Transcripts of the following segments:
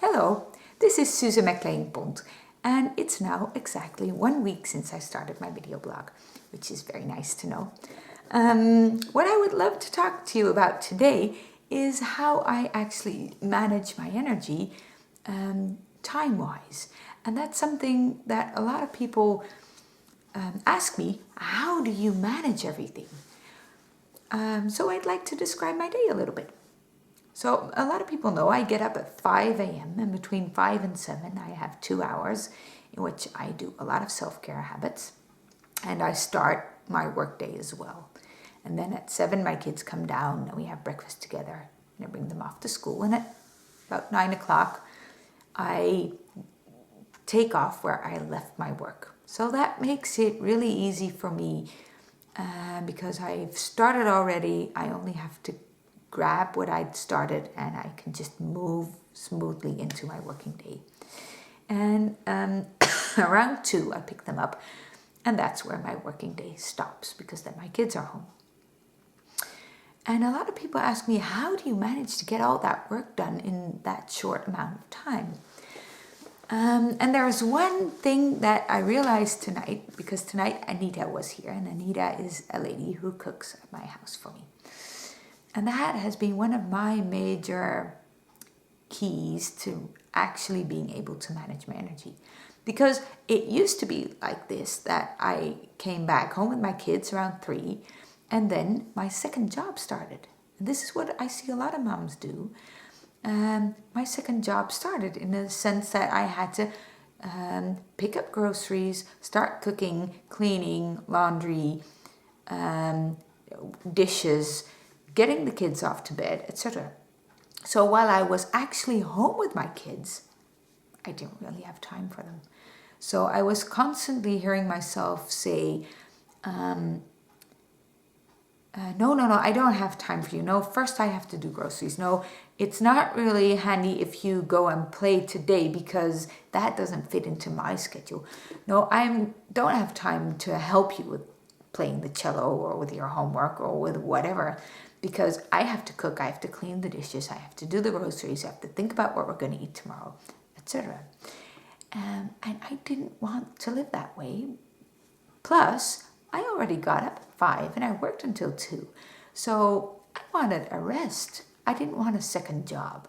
Hello, this is Suze McLean Pont, and it's now exactly 1 week since I started my video blog, which is very nice to know. What I would love to talk to you about today is how I actually manage my energy time-wise. And that's something that a lot of people ask me, how do you manage everything? So I'd like to describe my day a little bit. So a lot of people know I get up at 5 a.m. and between 5 and 7 I have 2 hours in which I do a lot of self-care habits, and I start my work day as well. And then at 7 my kids come down and we have breakfast together and I bring them off to school, and at about 9 o'clock I take off where I left my work. So that makes it really easy for me because I've started already. I only have to grab what I'd started and I can just move smoothly into my working day. And around 2 I pick them up, and that's where my working day stops because then my kids are home. And a lot of people ask me, how do you manage to get all that work done in that short amount of time? And there's one thing that I realized tonight, because tonight Anita was here, and Anita is a lady who cooks at my house for me. And that has been one of my major keys to actually being able to manage my energy. Because it used to be like this, that I came back home with my kids around 3, and then my second job started. And this is what I see a lot of moms do. My second job started in the sense that I had to pick up groceries, start cooking, cleaning, laundry, dishes, getting the kids off to bed, etc. So while I was actually home with my kids, I didn't really have time for them. So I was constantly hearing myself say, no, I don't have time for you. No, first I have to do groceries. No, it's not really handy if you go and play today because that doesn't fit into my schedule. No, I don't have time to help you with playing the cello or with your homework or with whatever, because I have to cook, I have to clean the dishes, I have to do the groceries, I have to think about what we're going to eat tomorrow, etc. And I didn't want to live that way. Plus, I already got up at 5 and I worked until 2. So I wanted a rest. I didn't want a second job.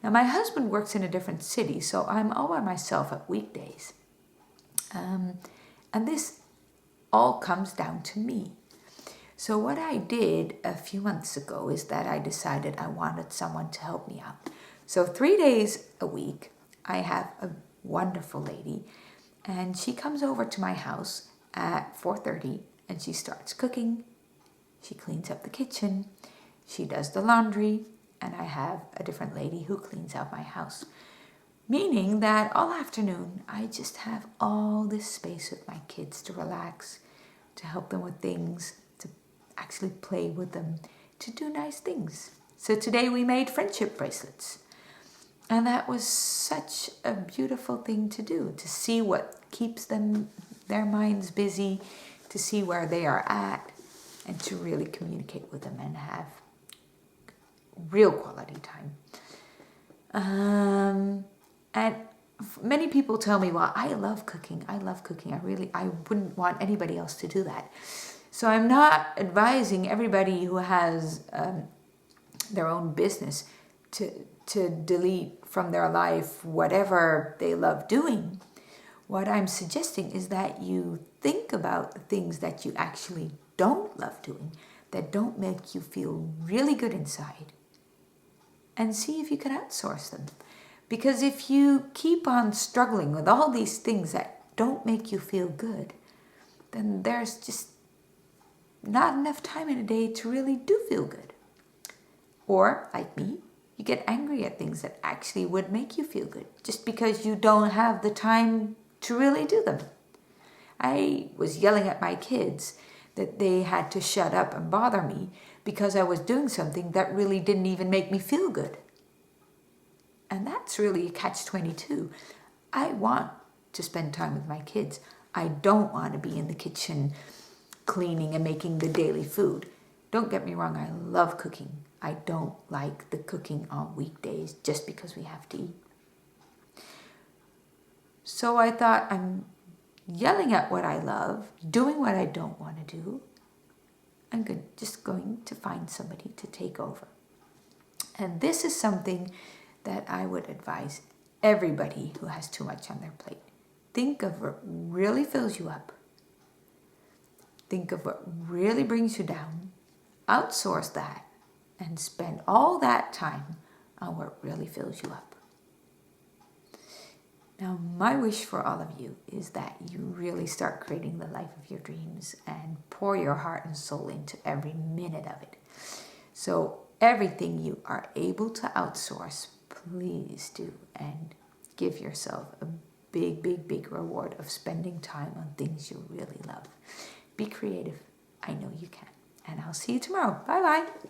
Now my husband works in a different city, so I'm all by myself at weekdays. And this all comes down to me. So what I did a few months ago is that I decided I wanted someone to help me out. So 3 days a week, I have a wonderful lady, and she comes over to my house at 4:30 and she starts cooking. She cleans up the kitchen, she does the laundry, and I have a different lady who cleans out my house. Meaning that all afternoon, I just have all this space with my kids to relax, to help them with things, to actually play with them, to do nice things. So today we made friendship bracelets. And that was such a beautiful thing to do, to see what keeps their minds busy, to see where they are at, and to really communicate with them and have real quality time. And many people tell me, well, I love cooking. I wouldn't want anybody else to do that. So I'm not advising everybody who has their own business to delete from their life whatever they love doing. What I'm suggesting is that you think about the things that you actually don't love doing, that don't make you feel really good inside, and see if you can outsource them. Because if you keep on struggling with all these things that don't make you feel good, then there's just not enough time in a day to really do feel good. Or, like me, you get angry at things that actually would make you feel good, just because you don't have the time to really do them. I was yelling at my kids that they had to shut up and bother me because I was doing something that really didn't even make me feel good. And that's really a catch-22. I want to spend time with my kids. I don't want to be in the kitchen cleaning and making the daily food. Don't get me wrong, I love cooking. I don't like the cooking on weekdays just because we have to eat. So I thought, I'm yelling at what I love, doing what I don't want to do. I'm just going to find somebody to take over. And this is something that I would advise everybody who has too much on their plate. Think of what really fills you up. Think of what really brings you down. Outsource that and spend all that time on what really fills you up. Now, my wish for all of you is that you really start creating the life of your dreams and pour your heart and soul into every minute of it. So everything you are able to outsource, please do, and give yourself a big, big, big reward of spending time on things you really love. Be creative. I know you can. And I'll see you tomorrow. Bye-bye.